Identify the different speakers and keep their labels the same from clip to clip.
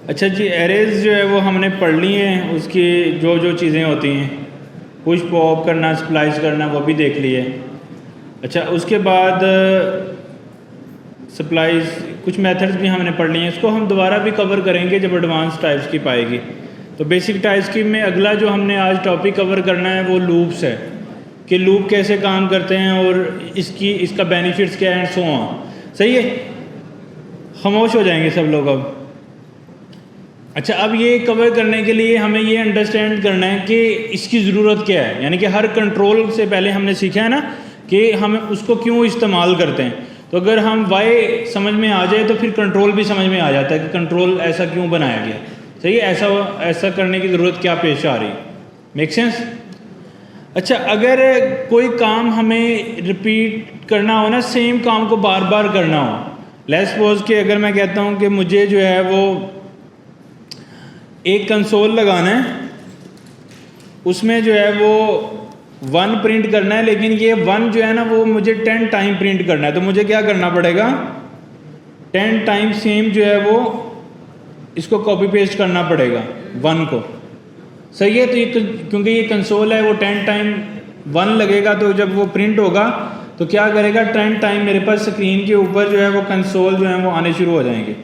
Speaker 1: अच्छा जी, एरेज जो है वो हमने पढ़ ली हैं, उसकी जो जो चीज़ें होती हैं, पुश पॉप करना, स्प्लाइस करना, वो भी देख लिए। अच्छा, उसके बाद स्प्लाइस कुछ मेथड्स भी हमने पढ़ लिए हैं, इसको हम दोबारा भी कवर करेंगे जब एडवांस टाइप्स की पाएगी। तो बेसिक टाइप्स की में अगला जो हमने आज टॉपिक कवर करना है वो लूप्स है, कि लूप कैसे काम करते हैं और इसका बेनिफिट्स क्या है, सो ऑन। सही है, खामोश हो जाएंगे सब लोग अब। अच्छा, अब ये कवर करने के लिए हमें ये अंडरस्टैंड करना है कि इसकी ज़रूरत क्या है, यानी कि हर कंट्रोल से पहले हमने सीखा है ना कि हम उसको क्यों इस्तेमाल करते हैं। तो अगर हम वाई समझ में आ जाए तो फिर कंट्रोल भी समझ में आ जाता है कि कंट्रोल ऐसा क्यों बनाया गया। सही है, ऐसा करने की ज़रूरत क्या पेश आ रही, मेक सेंस। अच्छा, अगर कोई काम हमें रिपीट करना हो ना, सेम काम को बार बार करना हो, लेट्स सपोज कि अगर मैं कहता हूँ कि मुझे जो है वो एक कंसोल लगाना है, उसमें जो है वो 1 प्रिंट करना है, लेकिन ये 1 जो है ना वो मुझे 10 टाइम प्रिंट करना है। तो मुझे क्या करना पड़ेगा, 10 टाइम सेम जो है वो इसको कॉपी पेस्ट करना पड़ेगा 1 को। सही है, तो ये क्योंकि ये कंसोल है वो 10 टाइम 1 लगेगा, तो जब वो प्रिंट होगा तो क्या करेगा, 10 टाइम मेरे पास स्क्रीन के ऊपर जो है वो कंसोल जो है वो आने शुरू हो जाएंगे।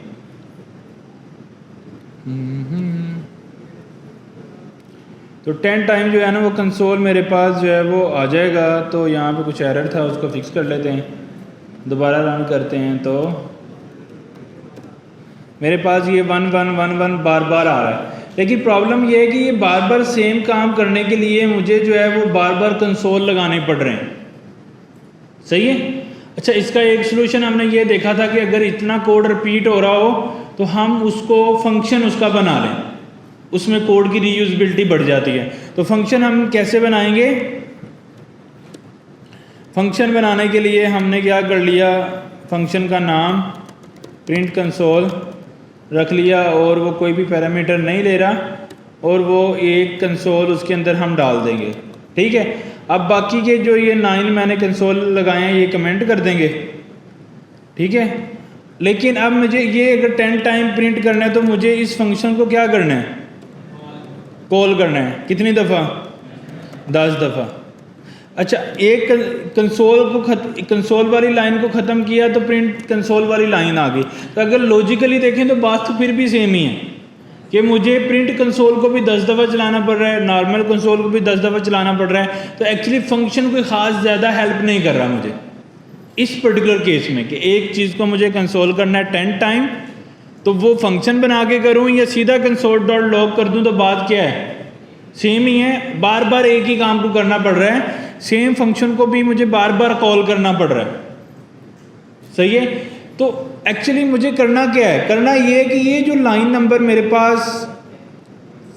Speaker 1: तो 10 टाइम जो है ना वो कंसोल मेरे पास जो है वो आ जाएगा। तो यहाँ पे कुछ एरर था, उसको फिक्स कर लेते हैं, दोबारा रन करते हैं। तो मेरे पास ये 1 1 1 1 बार बार आ रहा है, लेकिन प्रॉब्लम ये है कि ये बार बार सेम काम करने के लिए मुझे जो है वो बार बार कंसोल लगाने पड़ रहे हैं। सही है। अच्छा, इसका एक सोल्यूशन हमने ये देखा था कि अगर इतना कोड रिपीट हो रहा हो तो हम उसको फंक्शन उसका बना लें, उसमें कोड की रीयूजेबिलिटी बढ़ जाती है। तो फंक्शन हम कैसे बनाएंगे, फंक्शन बनाने के लिए हमने क्या कर लिया, फंक्शन का नाम प्रिंट कंसोल रख लिया और वो कोई भी पैरामीटर नहीं ले रहा, और वो एक कंसोल उसके अंदर हम डाल देंगे। ठीक है, अब बाकी के जो ये 9 मैंने कंसोल लगाए हैं ये कमेंट कर देंगे। ठीक है, लेकिन अब मुझे ये अगर 10 टाइम प्रिंट करना है तो मुझे इस फंक्शन को क्या करना है, कॉल करना है। कितनी दफ़ा, 10 दफ़ा। अच्छा, एक कंसोल वाली लाइन को ख़त्म किया तो प्रिंट कंसोल वाली लाइन आ गई। तो अगर लॉजिकली देखें तो बात तो फिर भी सेम ही है कि मुझे प्रिंट कंसोल को भी 10 दफ़ा चलाना पड़ रहा है, नॉर्मल कंसोल को भी 10 दफ़ा चलाना पड़ रहा है। तो एक्चुअली फंक्शन कोई ख़ास ज़्यादा हेल्प नहीं कर रहा मुझे इस पर्टिकुलर केस में, कि एक चीज़ को मुझे कंसोल करना है 10 टाइम, तो वो फंक्शन बना के करूँ या सीधा कंसोल डॉट लॉग कर दूँ, तो बात क्या है, सेम ही है। बार बार एक ही काम को करना पड़ रहा है, सेम फंक्शन को भी मुझे बार बार कॉल करना पड़ रहा है। सही है, तो एक्चुअली मुझे करना क्या है, करना ये है कि ये जो लाइन नंबर मेरे पास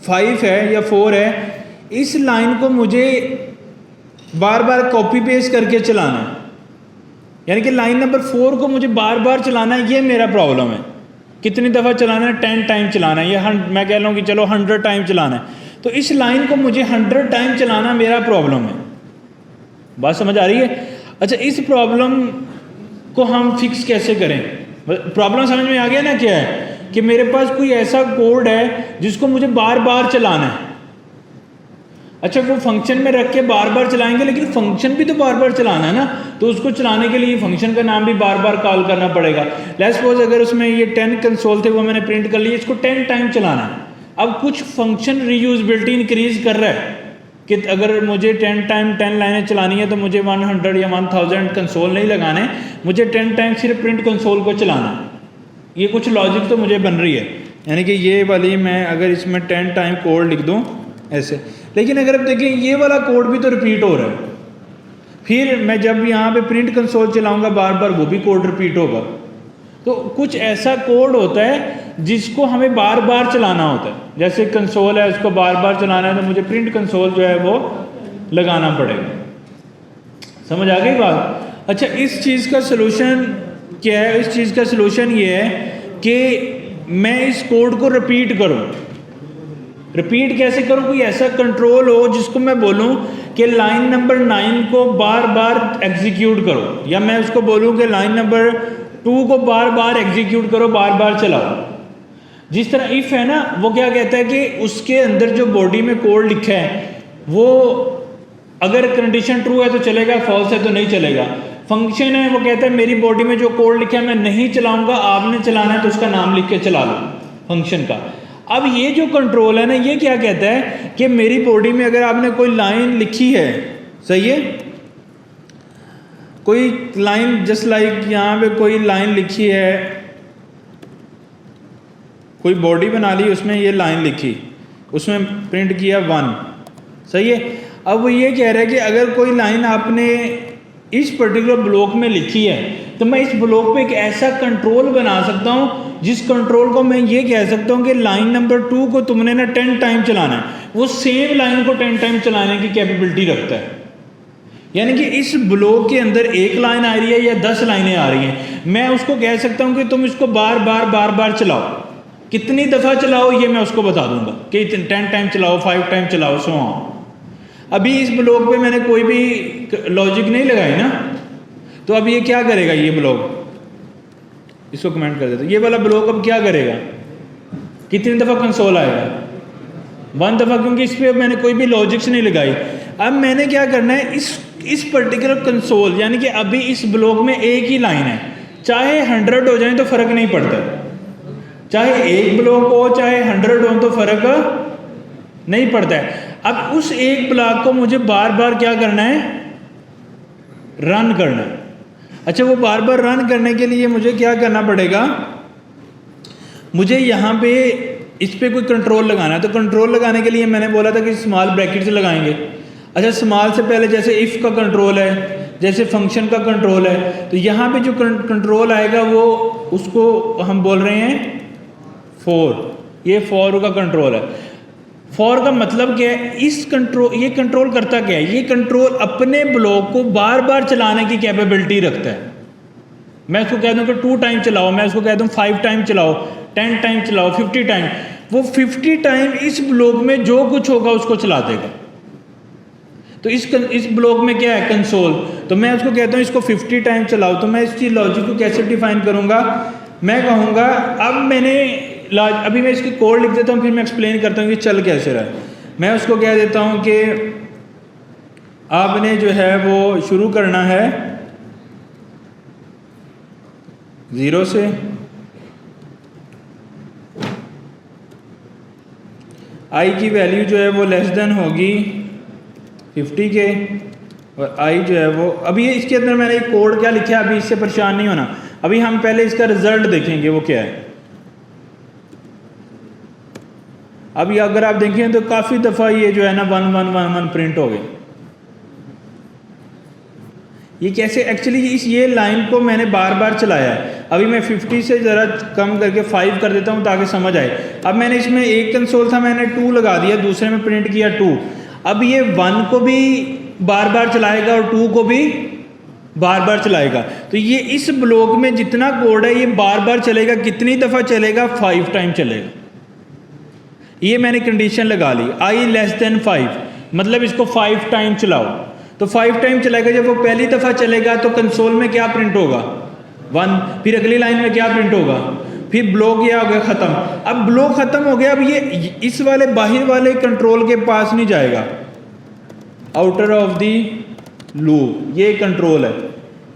Speaker 1: 5 है या 4 है, इस लाइन को मुझे बार बार कॉपी पेस्ट करके चलाना है। यानी कि लाइन नंबर 4 को मुझे बार बार चलाना है, ये मेरा प्रॉब्लम है। कितनी दफ़ा चलाना है, 10 टाइम चलाना है, या मैं कह रहा हूँ कि चलो 100 टाइम चलाना है। तो इस लाइन को मुझे 100 टाइम चलाना मेरा प्रॉब्लम है। बात समझ आ रही है। अच्छा, इस प्रॉब्लम को हम फिक्स कैसे करें, प्रॉब्लम समझ में आ गया ना क्या है, कि मेरे पास कोई ऐसा कोड है जिसको मुझे बार बार चलाना है। अच्छा, वो फंक्शन में रख के बार बार चलाएंगे, लेकिन फंक्शन भी तो बार बार चलाना है ना, तो उसको चलाने के लिए फंक्शन का नाम भी बार बार कॉल करना पड़ेगा। लेट्स सपोज अगर उसमें ये 10 कंसोल थे वो मैंने प्रिंट कर लिए, इसको 10 टाइम चलाना है। अब कुछ फंक्शन रीयूजेबिलिटी इंक्रीज कर रहा है कि अगर मुझे 10 टाइम 10 लाइनें चलानी है तो मुझे 100 या 1000 कंसोल नहीं लगाने, मुझे 10 टाइम सिर्फ प्रिंट कंसोल को चलाना है। ये कुछ लॉजिक तो मुझे बन रही है, यानी कि ये वाली मैं अगर इसमें 10 टाइम कोड लिख दूँ ऐसे, लेकिन अगर अब देखिए ये वाला कोड भी तो रिपीट हो रहा है, फिर मैं जब यहाँ पे प्रिंट कंसोल चलाऊँगा बार बार वो भी कोड रिपीट होगा। तो कुछ ऐसा कोड होता है जिसको हमें बार बार चलाना होता है, जैसे कंसोल है उसको बार बार चलाना है तो मुझे प्रिंट कंसोल जो है वो लगाना पड़ेगा। समझ आ गई बात। अच्छा, इस चीज़ का सलूशन क्या है, इस चीज़ का सलूशन ये है कि मैं इस कोड को रिपीट करूँ। रिपीट कैसे करूँ, कोई ऐसा कंट्रोल हो जिसको मैं बोलूँ कि लाइन नंबर 9 को बार बार एग्जीक्यूट करो, या मैं उसको बोलूँ कि लाइन नंबर 2 को बार बार एग्जीक्यूट करो, बार बार चलाओ। जिस तरह इफ़ है ना, वो क्या कहता है कि उसके अंदर जो बॉडी में कोड लिखा है वो अगर कंडीशन ट्रू है तो चलेगा, फॉल्स है तो नहीं चलेगा। फंक्शन है वो कहता है मेरी बॉडी में जो कोड लिखा है मैं नहीं चलाऊंगा, आपने चलाना है तो उसका नाम लिख के चला लो फंक्शन का। अब ये जो कंट्रोल है ना, ये क्या कहता है कि मेरी बॉडी में अगर आपने कोई लाइन लिखी है, सही है, कोई लाइन जस्ट लाइक यहाँ पे कोई लाइन लिखी है, कोई बॉडी बना ली, उसमें ये लाइन लिखी, उसमें प्रिंट किया 1, सही है। अब वो ये कह रहा है कि अगर कोई लाइन आपने इस पर्टिकुलर ब्लॉक में लिखी है तो मैं इस ब्लॉक पे एक ऐसा कंट्रोल बना सकता हूँ जिस कंट्रोल को मैं ये कह सकता हूँ कि लाइन नंबर 2 को तुमने ना 10 टाइम चलाना है, वो सेम लाइन को 10 टाइम चलाने की कैपेबिलिटी रखता है। यानी कि इस ब्लॉक के अंदर एक लाइन आ रही है या 10 लाइनें आ रही हैं, मैं उसको कह सकता हूँ कि तुम इसको बार बार चलाओ, कितनी दफ़ा चलाओ ये मैं उसको बता दूंगा कि 10 टाइम चलाओ, 5 टाइम चलाओ, सो ऑन। अभी इस ब्लॉक पे मैंने कोई भी लॉजिक नहीं लगाई ना, तो अब ये क्या करेगा, ये ब्लॉक, इसको कमेंट कर देते, ये वाला ब्लॉक अब क्या करेगा, कितनी दफ़ा कंसोल आएगा, 1 दफ़ा, क्योंकि इस पर मैंने कोई भी लॉजिक्स नहीं लगाई। अब मैंने क्या करना है, इस पर्टिकुलर कंसोल, यानी कि अभी इस ब्लॉक में एक ही लाइन है, चाहे 100 हो जाए तो फ़र्क नहीं पड़ता, चाहे एक ब्लॉक हो चाहे 100 हो तो फ़र्क नहीं पड़ता है। अब उस एक ब्लॉक को मुझे बार बार क्या करना है, रन करना है। अच्छा, वो बार बार रन करने के लिए मुझे क्या करना पड़ेगा, मुझे यहाँ पे इस पर कोई कंट्रोल लगाना है। तो कंट्रोल लगाने के लिए मैंने बोला था कि स्मॉल ब्रैकेट से लगाएंगे। अच्छा, स्मॉल से पहले जैसे इफ़ का कंट्रोल है, जैसे फंक्शन का कंट्रोल है, तो यहाँ पे जो कंट्रोल आएगा वो उसको हम बोल रहे हैं फॉर, ये फॉर का कंट्रोल है। फॉर का मतलब क्या है, ये कंट्रोल करता क्या है, ये कंट्रोल अपने ब्लॉक को बार बार चलाने की कैपेबिलिटी रखता है। मैं उसको कह दूं कि 2 टाइम चलाओ, मैं उसको कह दूं 5 टाइम चलाओ, 10 टाइम चलाओ, 50 टाइम, वो 50 टाइम इस ब्लॉक में जो कुछ होगा उसको चला देगा। तो इस ब्लॉक में क्या है, कंसोल, तो मैं उसको कहता हूँ इसको 50 टाइम चलाओ। तो मैं इसकी लॉजिक को कैसे डिफाइन करूँगा, मैं कहूँगा अभी मैं इसकी कोड लिख देता हूँ, फिर मैं एक्सप्लेन करता हूँ कि चल कैसे रहा है। मैं उसको कह देता हूँ कि आपने जो है वो शुरू करना है 0 से, i की वैल्यू जो है वो लेस देन होगी 50 के, और i जो है वो, अभी इसके अंदर मैंने एक कोड क्या लिखा है, अभी इससे परेशान नहीं होना, अभी हम पहले इसका रिजल्ट देखेंगे वो क्या है। अभी अगर आप देखें तो काफ़ी दफ़ा ये जो है ना 1111 प्रिंट हो गए। ये कैसे, एक्चुअली ये लाइन को मैंने बार बार चलाया है। अभी मैं 50 से ज़रा कम करके 5 कर देता हूँ ताकि समझ आए। अब मैंने इसमें एक कंसोल था, मैंने 2 लगा दिया, दूसरे में प्रिंट किया 2। अब ये 1 को भी बार बार चलाएगा और 2 को भी बार बार चलाएगा। तो ये इस ब्लॉक में जितना कोड है ये बार बार चलेगा, कितनी दफ़ा चलेगा, 5 टाइम चलेगा। ये मैंने कंडीशन लगा ली, i लेस देन 5, मतलब इसको 5 टाइम चलाओ। तो 5 टाइम चलाएगा, जब वो पहली दफ़ा चलेगा तो कंसोल में क्या प्रिंट होगा, 1, फिर अगली लाइन में क्या प्रिंट होगा, फिर ब्लॉक ये हो गया ख़त्म। अब ब्लॉक ख़त्म हो गया, अब ये इस वाले बाहर वाले कंट्रोल के पास नहीं जाएगा, आउटर ऑफ दी लूप, ये कंट्रोल है।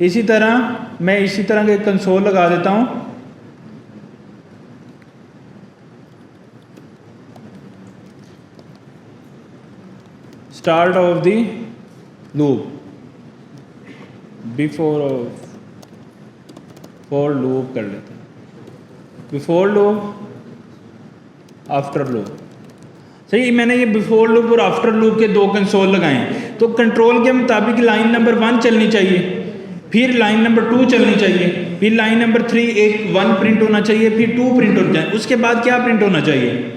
Speaker 1: इसी तरह मैं इसी तरह के कंसोल लगा देता हूँ, start of the loop, before of, for loop कर लेते हैं, बिफोर लूप, आफ्टर लूप। सही, मैंने ये बिफोर लूप और आफ्टर लूप के 2 कंसोल लगाए हैं। तो कंट्रोल के मुताबिक लाइन नंबर 1 चलनी चाहिए, फिर लाइन नंबर 2 चलनी चाहिए, फिर लाइन नंबर 3 एक 1 प्रिंट होना चाहिए, फिर 2 प्रिंट हो जाए, उसके बाद क्या प्रिंट होना चाहिए,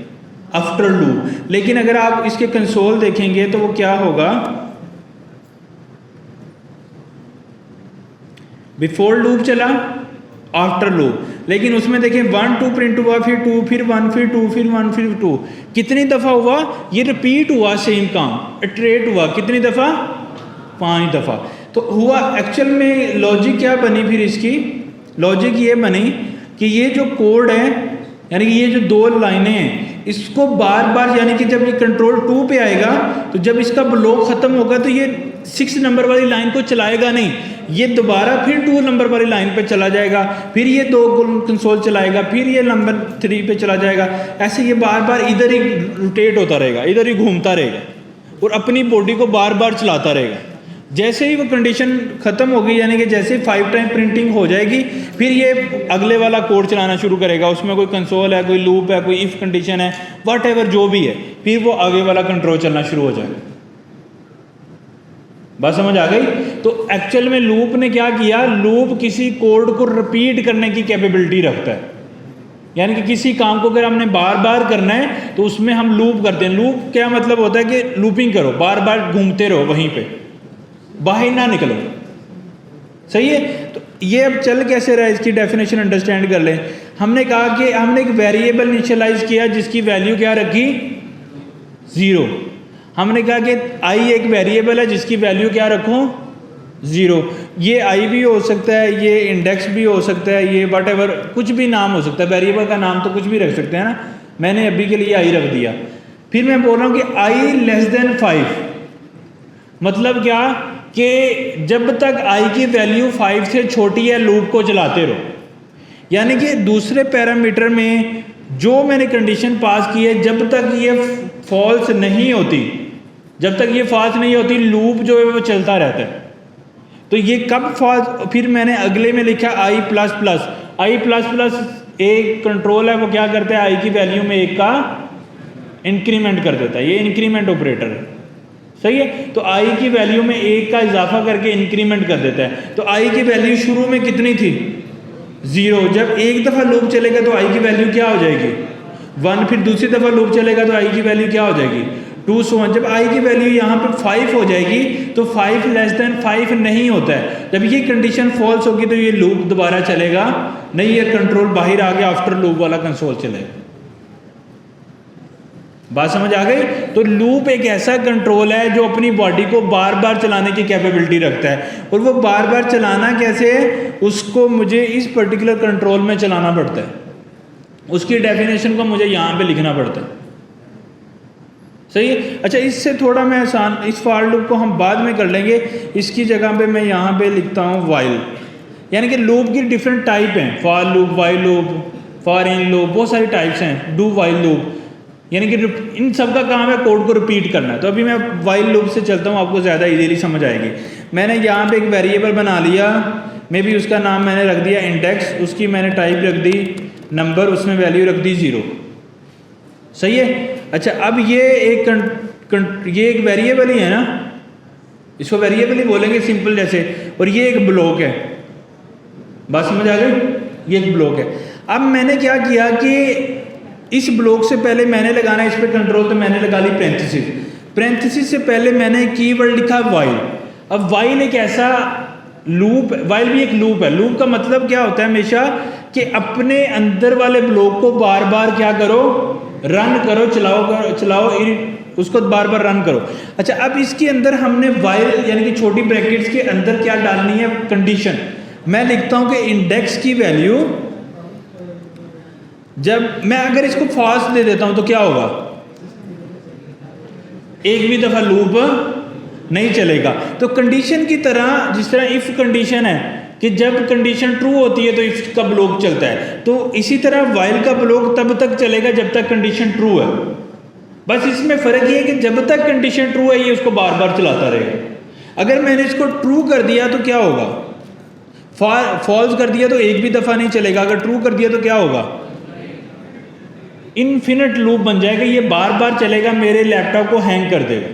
Speaker 1: आफ्टर लूप। लेकिन अगर आप इसके कंसोल देखेंगे तो वो क्या होगा, बिफोर लूप चला, आफ्टर लूप, लेकिन उसमें देखें 1 2 प्रिंट हुआ, फिर 2, फिर 1, फिर 2, फिर 1, फिर 2, कितनी दफ़ा हुआ, ये रिपीट हुआ, सेम काम इटरेट हुआ, कितनी दफ़ा, 5 दफ़ा। तो हुआ एक्चुअल में लॉजिक क्या बनी, फिर इसकी लॉजिक ये बनी कि ये जो कोड है यानी कि ये जो दो लाइनें हैं इसको बार बार, यानी कि जब ये कंट्रोल 2 पे आएगा तो जब इसका ब्लॉक ख़त्म होगा तो ये 6 नंबर वाली लाइन को चलाएगा नहीं, ये दोबारा फिर 2 नंबर वाली लाइन पे चला जाएगा, फिर ये 2 कंसोल चलाएगा, फिर ये नंबर 3 पे चला जाएगा। ऐसे ये बार बार इधर ही रोटेट होता रहेगा, इधर ही घूमता रहेगा और अपनी बॉडी को बार बार चलाता रहेगा। जैसे ही वो कंडीशन ख़त्म होगी, यानी कि जैसे 5 टाइम प्रिंटिंग हो जाएगी, फिर ये अगले वाला कोड चलाना शुरू करेगा। उसमें कोई कंसोल है, कोई लूप है, कोई इफ़ कंडीशन है, वट एवर जो भी है, फिर वो आगे वाला कंट्रोल चलना शुरू हो जाएगा। बात समझ आ गई? तो एक्चुअल में लूप ने क्या किया, लूप किसी कोड को रिपीट करने की कैपेबिलिटी रखता है। यानी कि किसी काम को अगर हमने बार बार करना है तो उसमें हम लूप करते हैं। लूप क्या मतलब होता है कि लूपिंग करो, बार बार घूमते रहो वहीं पे, बाहर ना निकलो। सही है? तो ये अब चल कैसे रहा है, इसकी डेफिनेशन अंडरस्टैंड कर लें। हमने कहा कि हमने एक वेरिएबल इनिशियलाइज किया जिसकी वैल्यू क्या रखी, 0। हमने कहा कि आई एक वेरिएबल है जिसकी वैल्यू क्या रखूं, 0। ये आई भी हो सकता है, ये इंडेक्स भी हो सकता है, ये वट एवर कुछ भी नाम हो सकता है। वेरिएबल का नाम तो कुछ भी रख सकते हैं ना, मैंने अभी के लिए आई रख दिया। फिर मैं बोल रहा हूँ कि आई लेस देन 5, मतलब क्या कि जब तक आई की वैल्यू 5 से छोटी है लूप को चलाते रहो। यानी कि दूसरे पैरामीटर में जो मैंने कंडीशन पास की है, जब तक ये फॉल्स नहीं होती, जब तक ये फॉल्स नहीं होती, लूप जो है वो चलता रहता है। तो ये कब फॉल्स, फिर मैंने अगले में लिखा आई प्लस प्लस। आई प्लस प्लस एक कंट्रोल है, वो क्या करता है, आई की वैल्यू में 1 का इंक्रीमेंट कर देता है। ये इंक्रीमेंट ऑपरेटर है। सही है? तो आई की वैल्यू में 1 का इजाफा करके इंक्रीमेंट कर देता है। तो आई की वैल्यू शुरू में कितनी थी, 0। जब एक दफ़ा लूप चलेगा तो आई की वैल्यू क्या हो जाएगी, 1। फिर दूसरी दफ़ा लूप चलेगा तो आई की वैल्यू क्या हो जाएगी, 2 so on। जब आई की वैल्यू यहाँ पे 5 हो जाएगी तो 5 लेस देन 5 नहीं होता है। जब ये कंडीशन फॉल्स होगी तो ये लूप दोबारा चलेगा नहीं, ये कंट्रोल बाहर आ गया, आफ्टर लूप वाला कंसोल चलेगा। बात समझ आ गई? तो लूप एक ऐसा कंट्रोल है जो अपनी बॉडी को बार बार चलाने की कैपेबिलिटी रखता है। और वो बार बार चलाना कैसे है, उसको मुझे इस पर्टिकुलर कंट्रोल में चलाना पड़ता है, उसकी डेफिनेशन को मुझे यहाँ पे लिखना पड़ता है। सही है? अच्छा, इससे थोड़ा मैं आसान, इस फॉर लूप को हम बाद में कर लेंगे। इसकी जगह पे मैं यहाँ पे लिखता हूँ वाइल। यानी कि लूप की डिफरेंट टाइप हैं, for loop, while loop, for in loop, बहुत सारी टाइप्स हैं। डू वाइल लूप, यानी कि इन सब का काम है कोड को रिपीट करना है। तो अभी मैं वाइल लूप से चलता हूँ, आपको ज़्यादा इजीली समझ आएगी। मैंने यहाँ पे एक वेरिएबल बना लिया, मे भी उसका नाम मैंने रख दिया इंडेक्स, उसकी मैंने टाइप रख दी नंबर, उसमें वैल्यू रख दी 0। सही है? अच्छा, अब ये एक वेरिएबल ही है ना, इसको वेरिएबल ही बोलेंगे सिंपल जैसे, और ये एक ब्लॉक है। बात समझ आ गई? ये एक ब्लॉक है। अब मैंने क्या किया कि इस ब्लॉक से पहले मैंने लगाना है इस पर कंट्रोल, तो मैंने लगा ली पैरेंथेसिस। पैरेंथेसिस से पहले मैंने कीवर्ड लिखा वाइल। अब वाइल एक ऐसा लूप, वाइल भी एक लूप है। लूप का मतलब क्या होता है हमेशा कि अपने अंदर वाले ब्लॉक को बार बार क्या करो, रन करो, चलाओ, उसको बार बार रन करो। अच्छा, अब इसके अंदर हमने वाइल यानी कि छोटी ब्रैकेट्स के अंदर क्या डालनी है, कंडीशन। मैं लिखता हूं कि इंडेक्स की वैल्यू, जब मैं अगर इसको फॉल्स दे देता हूं तो क्या होगा, एक भी दफा लूप नहीं चलेगा। तो कंडीशन की तरह, जिस तरह इफ कंडीशन है कि जब कंडीशन ट्रू होती है तो इफ का ब्लॉक चलता है, तो इसी तरह वाइल का ब्लॉक तब तक चलेगा जब तक कंडीशन ट्रू है। बस इसमें फ़र्क ये है कि जब तक कंडीशन ट्रू है ये उसको बार बार चलाता रहेगा। अगर मैंने इसको ट्रू कर दिया तो क्या होगा, फॉल्स कर दिया तो एक भी दफ़ा नहीं चलेगा, अगर ट्रू कर दिया तो क्या होगा, इनफिनिट लूप बन जाएगा, ये बार बार चलेगा, मेरे लैपटॉप को हैंग कर देगा।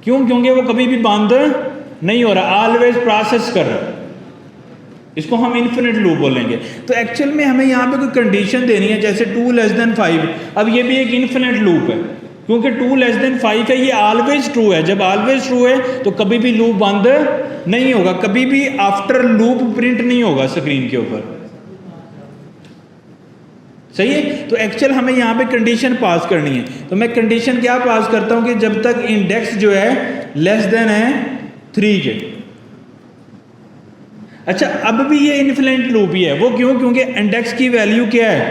Speaker 1: क्यों? क्योंकि वो कभी भी बंद नहीं हो रहा, ऑलवेज प्रोसेस कर रहा है। इसको हम इन्फिनिट लूप बोलेंगे। तो एक्चुअल में हमें यहाँ पे कोई कंडीशन देनी है, जैसे 2 लेस देन 5। अब ये भी एक इन्फिनिट लूप है, क्योंकि 2 लेस देन 5 है, ये ऑलवेज ट्रू है। जब ऑलवेज ट्रू है तो कभी भी लूप बंद नहीं होगा, कभी भी आफ्टर लूप प्रिंट नहीं होगा स्क्रीन के ऊपर। सही है? तो एक्चुअल हमें यहाँ पे कंडीशन पास करनी है। तो मैं कंडीशन क्या पास करता हूँ कि जब तक इंडेक्स जो है लेस देन है 3 के। अच्छा, अब भी ये इनफिनिट लूप ही है। वो क्यों? क्योंकि इंडेक्स की वैल्यू क्या है?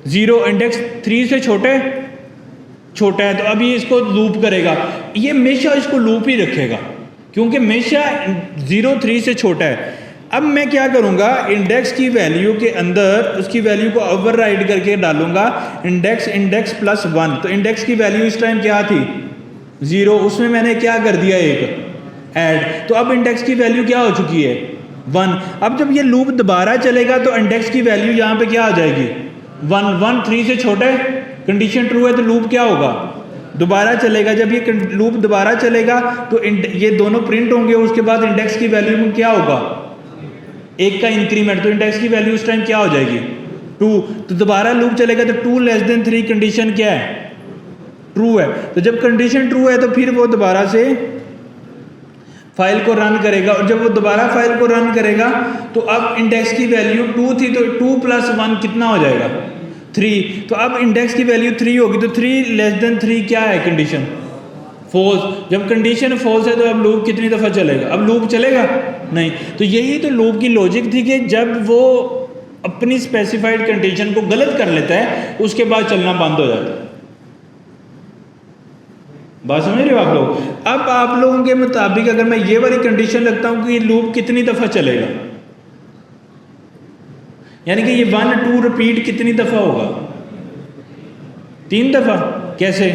Speaker 1: 0। इंडेक्स 3 से छोटा है, तो अब ये इसको लूप करेगा। ये हमेशा इसको लूप ही रखेगा क्योंकि हमेशा 0 3 से छोटा है। अब मैं क्या करूंगा, इंडेक्स की वैल्यू के अंदर उसकी वैल्यू को ओवरराइड करके डालूंगा इंडेक्स प्लस 1। तो इंडेक्स की वैल्यू इस टाइम क्या थी? 0। उसमें मैंने क्या कर दिया, एक ऐड। तो अब इंडेक्स की वैल्यू क्या हो चुकी है? 1। अब जब ये लूप दोबारा चलेगा तो इंडेक्स की वैल्यू यहाँ पे क्या आ जाएगी? 1 3 से छोटा है, कंडीशन ट्रू है, तो लूप क्या होगा? दोबारा चलेगा। जब ये लूप दोबारा चलेगा तो ये दोनों प्रिंट होंगे। उसके बाद इंडेक्स की वैल्यू में क्या होगा? 1 का इंक्रीमेंट। तो इंडेक्स की वैल्यू उस टाइम क्या हो जाएगी? 2। तो दोबारा लूप चलेगा तो 2 लेस देन 3 कंडीशन क्या है? ट्रू है। तो जब कंडीशन ट्रू है तो फिर वो दोबारा से फाइल को रन करेगा, और जब वो दोबारा फाइल को रन करेगा तो अब इंडेक्स की वैल्यू 2 थी, तो 2 प्लस 1 कितना हो जाएगा? 3। तो अब इंडेक्स की वैल्यू 3 होगी, तो 3 लेस देन 3 क्या है कंडीशन? फॉल्स। जब कंडीशन फॉल्स है तो अब लूप कितनी दफ़ा चलेगा? अब लूप चलेगा नहीं। तो यही तो लूप की लॉजिक थी कि जब वो अपनी स्पेसिफाइड कंडीशन को गलत कर लेता है उसके बाद चलना बंद हो जाता है। बात समझ रहे हो आप लोग? अब आप लोगों के मुताबिक अगर मैं ये वाली कंडीशन रखता हूं कि लूप कितनी दफ़ा चलेगा, यानी कि ये 1 2 रिपीट कितनी दफ़ा होगा? 3 दफ़ा। कैसे?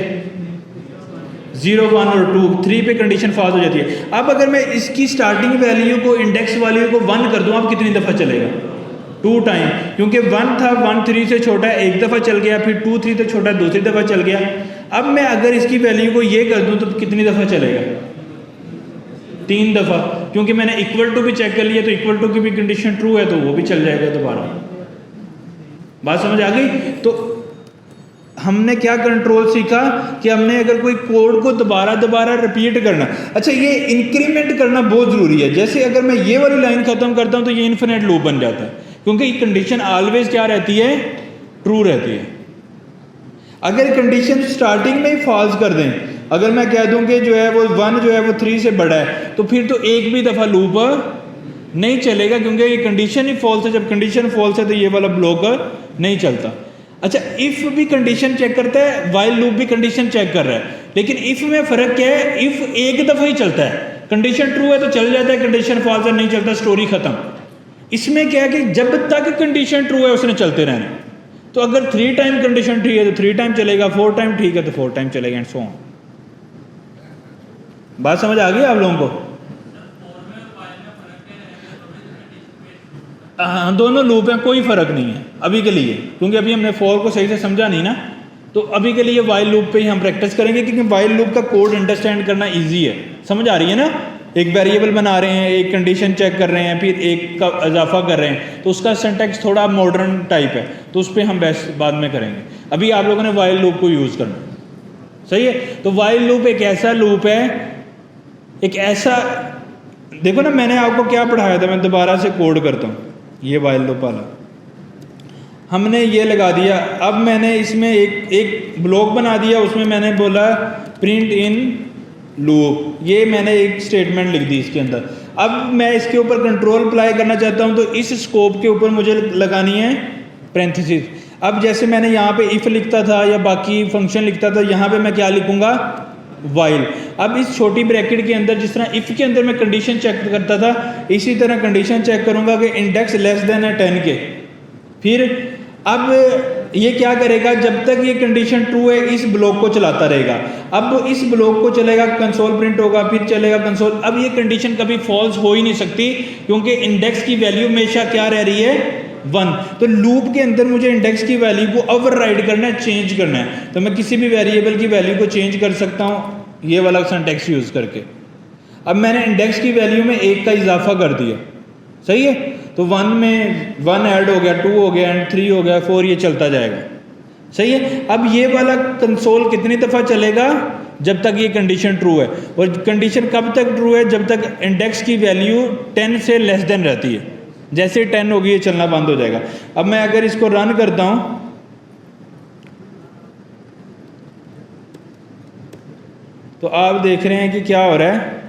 Speaker 1: 0 1 और 2 3 पे कंडीशन फॉल्स हो जाती है। अब अगर मैं इसकी स्टार्टिंग वैल्यू को इंडेक्स वैल्यू को 1 कर दूं, अब कितनी दफ़ा चलेगा? 2 टाइम। क्योंकि 1 था, 1 3 से छोटा है, एक दफ़ा चल गया, फिर 2 3 से छोटा है, दूसरी दफ़ा चल गया। अब मैं अगर इसकी वैल्यू को ये कर दूं तो कितनी दफ़ा चलेगा? 3 दफ़ा। क्योंकि मैंने इक्वल टू भी चेक कर लिया, तो इक्वल टू की भी कंडीशन ट्रू है तो वो भी चल जाएगा दोबारा। बात समझ आ गई? तो हमने क्या कंट्रोल सीखा कि हमने अगर कोई कोड को दोबारा रिपीट करना। अच्छा, ये इंक्रीमेंट करना बहुत ज़रूरी है। जैसे अगर मैं ये वाली लाइन ख़त्म करता हूँ तो ये इन्फिनिट लूप बन जाता है, क्योंकि ये कंडीशन ऑलवेज क्या रहती है? ट्रू रहती है। अगर कंडीशन स्टार्टिंग में ही फॉल्स कर दें, अगर मैं कह दूं कि जो है वो 1 जो है वो 3 से बड़ा है, तो फिर तो एक भी दफ़ा लूप नहीं चलेगा, क्योंकि ये कंडीशन ही फॉल्स है। जब कंडीशन फॉल्स है तो ये वाला ब्लॉक नहीं चलता। अच्छा, इफ़ भी कंडीशन चेक करता है, वाइल लूप भी कंडीशन चेक कर रहा है, लेकिन इफ़ में फ़र्क क्या है? इफ़ एक दफ़ा ही चलता है, कंडीशन ट्रू है तो चल जाता है, कंडीशन फॉल्स है नहीं चलता, स्टोरी ख़त्म। इसमें क्या है कि जब तक कंडीशन ट्रू है उसने चलते रहना। तो अगर 3 टाइम कंडीशन ठीक है तो 3 टाइम चलेगा, 4 टाइम ठीक है तो 4 टाइम चलेगा, एंड सो ऑन। बात समझ आ गई आप लोगों को? हाँ, दोनों लूप हैं, कोई फ़र्क नहीं है अभी के लिए, क्योंकि अभी हमने फॉर को सही से समझा नहीं ना। तो अभी के लिए वाइल लूप पे ही हम प्रैक्टिस करेंगे, क्योंकि वाइल लूप का कोड अंडरस्टैंड करना इजी है। समझ आ रही है ना? एक वेरिएबल बना रहे हैं, एक कंडीशन चेक कर रहे हैं, फिर एक का इजाफा कर रहे हैं, तो उसका सिंटैक्स थोड़ा मॉडर्न टाइप है, तो उस पर हम बेस्ट बाद में करेंगे। अभी आप लोगों ने वाइल लूप को यूज़ करना, सही है? तो वाइल लूप एक ऐसा लूप है, एक ऐसा, देखो ना मैंने आपको क्या पढ़ाया था, मैं दोबारा से कोड करता हूँ। ये वाइल लूप वाला हमने ये लगा दिया। अब मैंने इसमें एक ब्लॉक बना दिया, उसमें मैंने बोला प्रिंट इन लूप, ये मैंने एक स्टेटमेंट लिख दी इसके अंदर। अब मैं इसके ऊपर कंट्रोल अप्लाई करना चाहता हूँ, तो इस स्कोप के ऊपर मुझे लगानी है पैरेंथेसिस। अब जैसे मैंने यहाँ पे इफ़ लिखता था या बाकी फंक्शन लिखता था, यहाँ पे मैं क्या लिखूँगा? वाइल। अब इस छोटी ब्रैकेट के अंदर जिस तरह इफ़ के अंदर मैं कंडीशन चेक करता था, इसी तरह कंडीशन चेक करूँगा कि इंडेक्स लेस देन है 10 के। फिर अब ये क्या करेगा? जब तक ये कंडीशन ट्रू है इस ब्लॉक को चलाता रहेगा। अब इस ब्लॉक को चलेगा, कंसोल प्रिंट होगा, फिर चलेगा कंसोल। अब ये कंडीशन कभी फॉल्स हो ही नहीं सकती, क्योंकि इंडेक्स की वैल्यू हमेशा क्या रह रही है? 1। तो लूप के अंदर मुझे इंडेक्स की वैल्यू को ओवरराइड करना है, चेंज करना है। तो मैं किसी भी वेरिएबल की वैल्यू को चेंज कर सकता हूँ ये वाला सिंटैक्स यूज़ करके। अब मैंने इंडेक्स की वैल्यू में 1 का इजाफा कर दिया, सही है? तो 1 में 1 ऐड हो गया, 2 हो गया, एंड 3 हो गया, 4, ये चलता जाएगा, सही है? अब ये वाला कंसोल कितनी दफ़ा चलेगा? जब तक ये कंडीशन ट्रू है। और कंडीशन कब तक ट्रू है? जब तक इंडेक्स की वैल्यू 10 से लेस देन रहती है। जैसे 10 होगी ये चलना बंद हो जाएगा। अब मैं अगर इसको रन करता हूँ तो आप देख रहे हैं कि क्या हो रहा है।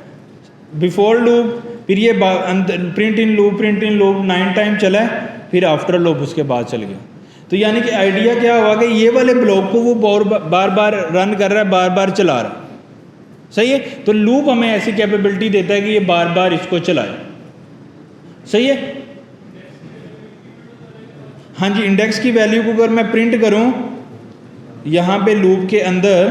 Speaker 1: बिफोर लूप फिर ये प्रिंट इन लूप 9 टाइम चला है, फिर आफ्टर लूप उसके बाद चल गया। तो यानी कि आइडिया क्या हुआ कि ये वाले ब्लॉक को वो बार बार रन कर रहा है, बार बार चला रहा है, सही है। तो लूप हमें ऐसी कैपेबिलिटी देता है कि ये बार बार इसको चलाए, सही है। हाँ जी, इंडेक्स की वैल्यू को अगर मैं प्रिंट करूं यहाँ पे लूप के अंदर,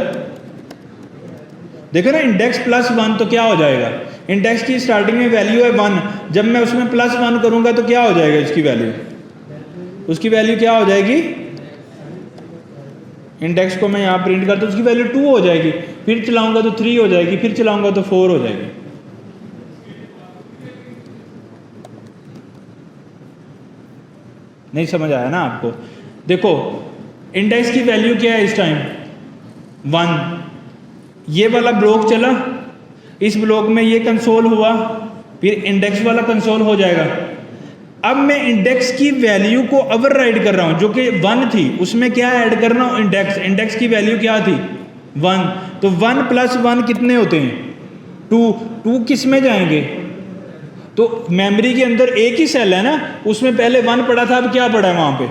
Speaker 1: देखो ना इंडेक्स +1 तो क्या हो जाएगा, इंडेक्स की स्टार्टिंग में वैल्यू है 1, जब मैं उसमें +1 करूंगा तो क्या हो जाएगा उसकी वैल्यू, उसकी वैल्यू क्या हो जाएगी, इंडेक्स को मैं यहाँ प्रिंट करता हूँ उसकी वैल्यू 2 हो जाएगी, फिर चलाऊंगा तो 3 हो जाएगी, फिर चलाऊंगा तो 4 हो जाएगी। नहीं समझ आया ना आपको? देखो इंडेक्स की वैल्यू क्या है इस टाइम 1, ये वाला ब्लॉक चला, इस ब्लॉक में ये कंसोल हुआ, फिर इंडेक्स वाला कंसोल हो जाएगा। अब मैं इंडेक्स की वैल्यू को ओवरराइड कर रहा हूं जो कि 1 थी, उसमें क्या ऐड कर रहा हूं, इंडेक्स, इंडेक्स की वैल्यू क्या थी 1, तो 1 + 1 कितने होते हैं 2, 2 किस में जाएंगे, तो मेमोरी के अंदर एक ही सेल है ना, उसमें पहले 1 पड़ा था, अब क्या पड़ा है वहां पे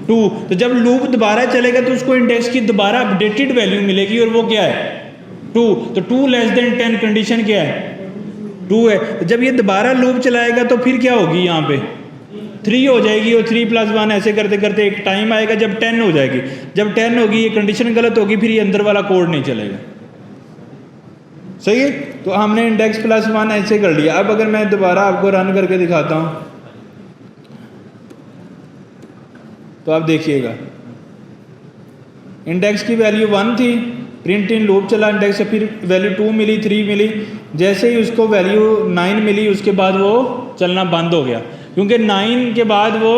Speaker 1: 2, तो जब लूप दोबारा चलेगा तो उसको इंडेक्स की दोबारा अपडेटेड वैल्यू मिलेगी और वो क्या है 2, तो 2 < 10 कंडीशन क्या है 2 है। तो जब ये दोबारा लूप चलाएगा तो फिर क्या होगी यहाँ पे 3 हो जाएगी, और 3 + 1 ऐसे करते करते एक टाइम आएगा जब 10 हो जाएगी, जब 10 होगी ये कंडीशन गलत होगी, फिर ये अंदर वाला कोड नहीं चलेगा, सही है। तो हमने इंडेक्स +1 ऐसे कर लिया। अब अगर मैं दोबारा आपको रन करके दिखाता हूँ तो आप देखिएगा इंडेक्स की वैल्यू 1 थी, प्रिंट इन लूप चला इंडेक्स से, फिर वैल्यू 2 मिली, 3 मिली, जैसे ही उसको वैल्यू 9 मिली उसके बाद वो चलना बंद हो गया, क्योंकि 9 के बाद वो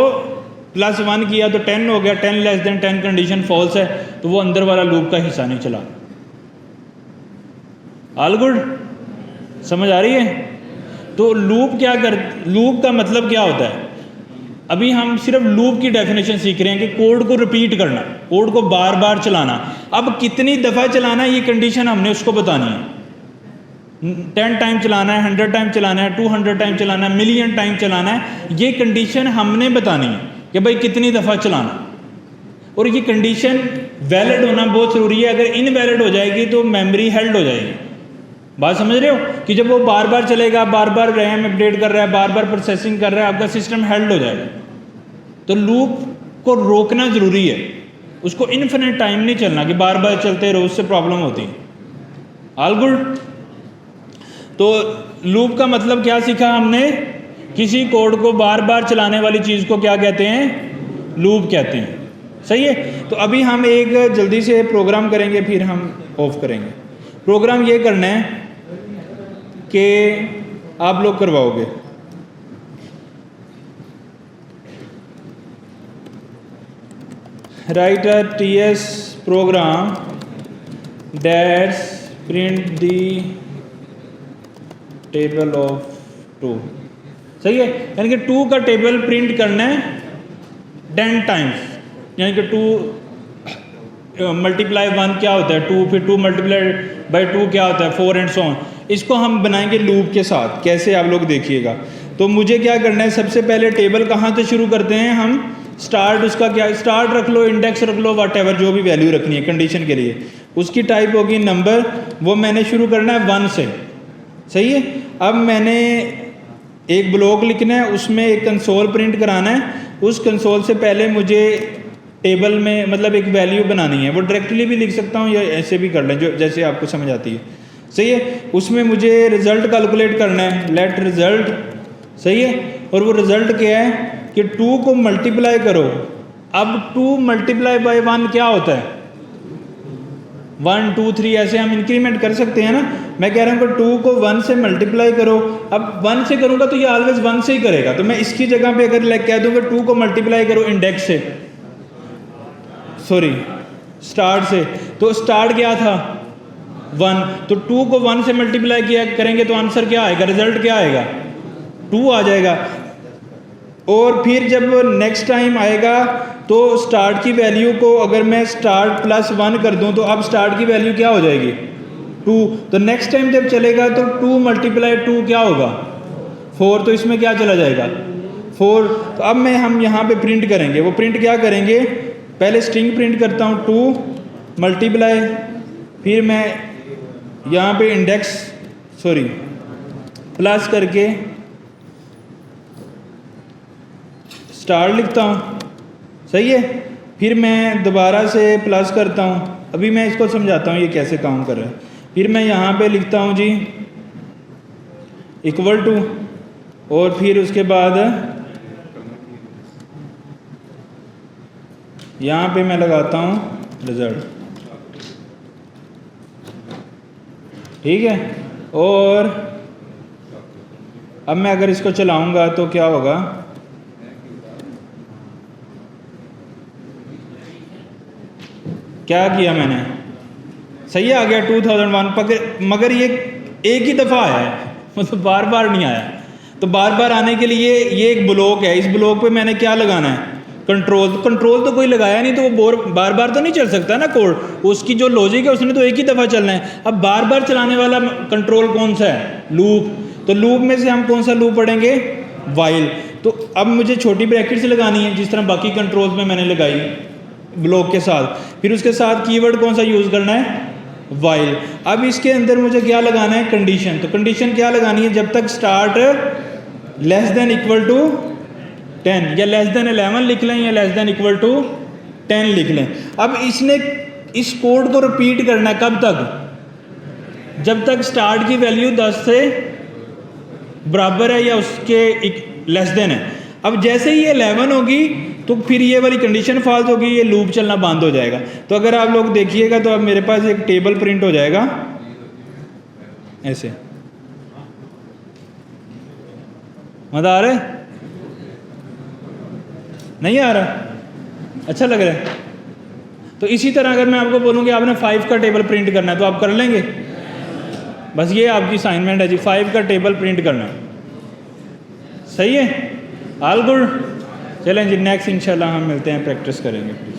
Speaker 1: +1 किया तो 10 हो गया, 10 < 10 कंडीशन फॉल्स है, तो वो अंदर वाला लूप का हिस्सा नहीं चला। ऑल गुड, समझ आ रही है? तो लूप क्या कर, लूप का मतलब क्या होता है, अभी हम सिर्फ लूप की डेफिनेशन सीख रहे हैं कि कोड को रिपीट करना, कोड को बार बार चलाना। अब कितनी दफ़ा चलाना है ये कंडीशन हमने उसको बतानी है, 10 टाइम चलाना है, 100 टाइम चलाना है, 200 टाइम चलाना है, मिलियन टाइम चलाना है, ये कंडीशन हमने बतानी है कि भाई कितनी दफ़ा चलाना। और ये कंडीशन वैलिड होना बहुत ज़रूरी है, अगर इनवैलिड हो जाएगी तो मेमोरी हेल्ड हो जाएगी। बात समझ रहे हो कि जब वो बार बार चलेगा, बार बार रैम अपडेट कर रहा है, बार बार प्रोसेसिंग कर रहा है, आपका सिस्टम हेल्ड हो जाएगा। तो लूप को रोकना ज़रूरी है, उसको इन्फिनिट टाइम नहीं चलना कि बार बार चलते रहो, उससे प्रॉब्लम होती है। All good. तो लूप का मतलब क्या सीखा हमने, किसी कोड को बार बार चलाने वाली चीज़ को क्या कहते हैं, लूप कहते हैं, सही है। तो अभी हम एक जल्दी से प्रोग्राम करेंगे, फिर हम ऑफ करेंगे। प्रोग्राम ये करना है कि आप लोग करवाओगे, write a TS program that's print the table of 2, सही है। यानी कि 2 का टेबल प्रिंट करना है 10 टाइम्स, यानी कि 2 × 1 क्या होता है 2, फिर 2 × 2 क्या होता है 4 एंड सो ऑन। इसको हम बनाएंगे लूप के साथ, कैसे आप लोग देखिएगा। तो मुझे क्या करना है, सबसे पहले टेबल कहाँ से शुरू करते हैं हम, स्टार्ट, उसका क्या स्टार्ट रख लो, इंडेक्स रख लो, वॉट एवर जो भी वैल्यू रखनी है कंडीशन के लिए, उसकी टाइप होगी नंबर, वो मैंने शुरू करना है 1 से, सही है। अब मैंने एक ब्लॉक लिखना है, उसमें एक कंसोल प्रिंट कराना है, उस कंसोल से पहले मुझे टेबल में मतलब एक वैल्यू बनानी है, वो डायरेक्टली भी लिख सकता हूँ या ऐसे भी कर लें, जो जैसे आपको समझ आती है, सही है। उसमें मुझे रिज़ल्ट कैलकुलेट करना है, लेट रिज़ल्ट, सही है। और वो रिज़ल्ट क्या है कि 2 को मल्टीप्लाई करो। अब 2 × 1 क्या होता है 1 2 3, ऐसे हम इंक्रीमेंट कर सकते हैं ना। मैं कह रहा हूँ कि 2 को 1 से मल्टीप्लाई करो। अब 1 से करूँगा तो ये ऑलवेज 1 से ही करेगा, तो मैं इसकी जगह पे अगर कह दूँगा 2 को मल्टीप्लाई करो इंडेक्स से, सॉरी स्टार्ट से, तो स्टार्ट क्या था 1, तो 2 को 1 से मल्टीप्लाई किया करेंगे तो आंसर क्या आएगा, रिजल्ट क्या आएगा 2 आ जाएगा। और फिर जब नेक्स्ट टाइम आएगा तो स्टार्ट की वैल्यू को अगर मैं स्टार्ट +1 कर दूं तो अब स्टार्ट की वैल्यू क्या हो जाएगी 2, तो नेक्स्ट टाइम जब चलेगा तो 2 × 2 क्या होगा 4 तो इसमें क्या चला जाएगा 4। तो अब हम यहाँ पे प्रिंट करेंगे, वो प्रिंट क्या करेंगे, पहले स्ट्रिंग प्रिंट करता हूँ 2 मल्टीप्लाई, फिर मैं यहाँ पे इंडेक्स प्लस करके स्टार लिखता हूँ, सही है। फिर मैं दोबारा से प्लस करता हूँ, अभी मैं इसको समझाता हूँ ये कैसे काम कर रहा है। फिर मैं यहाँ पे लिखता हूँ जी इक्वल टू, और फिर उसके बाद यहाँ पे मैं लगाता हूँ रिजल्ट, ठीक है। और अब मैं अगर इसको चलाऊँगा तो क्या होगा, क्या किया मैंने, सही आ गया 2001, मगर ये एक ही दफ़ा आया है, मतलब बार बार नहीं आया। तो बार बार आने के लिए ये एक ब्लॉक है, इस ब्लॉक पे मैंने क्या लगाना है, कंट्रोल तो कोई लगाया नहीं, तो वो बार बार तो नहीं चल सकता ना कोड, उसकी जो लॉजिक है उसने तो एक ही दफ़ा चलना है। अब बार बार चलाने वाला कंट्रोल कौन सा है, लूप। तो लूप में से हम कौन सा लूप पढ़ेंगे, वाइल। तो अब मुझे छोटी ब्रैकेट्स लगानी है जिस तरह बाकी कंट्रोल्स में मैंने लगाई ब्लॉक के साथ, फिर उसके साथ कीवर्ड कौन सा यूज़ करना है, वाइल। अब इसके अंदर मुझे क्या लगाना है, कंडीशन। तो कंडीशन क्या लगानी है, जब तक start less than equal to 10 या लेस देन 11 लिख लें या लेस देन इक्वल टू 10 लिख लें। अब इसने इस कोड को रिपीट करना है कब तक, जब तक स्टार्ट की वैल्यू 10 से बराबर है या उसके लेस देन है। अब जैसे ही ये 11 होगी तो फिर ये वाली कंडीशन फॉल्स होगी, ये लूप चलना बंद हो जाएगा। तो अगर आप लोग देखिएगा तो अब मेरे पास एक टेबल प्रिंट हो जाएगा ऐसे, मज़ा आ रहा है, नहीं आ रहा, अच्छा लग रहा है। तो इसी तरह अगर मैं आपको बोलूँ कि आपने 5 का टेबल प्रिंट करना है तो आप कर लेंगे, बस ये आपकी असाइनमेंट है जी, 5 का टेबल प्रिंट करना है, सही है, ऑल गुड। चलें जी, नेक्स्ट इंशाल्लाह हम मिलते हैं, प्रैक्टिस करेंगे।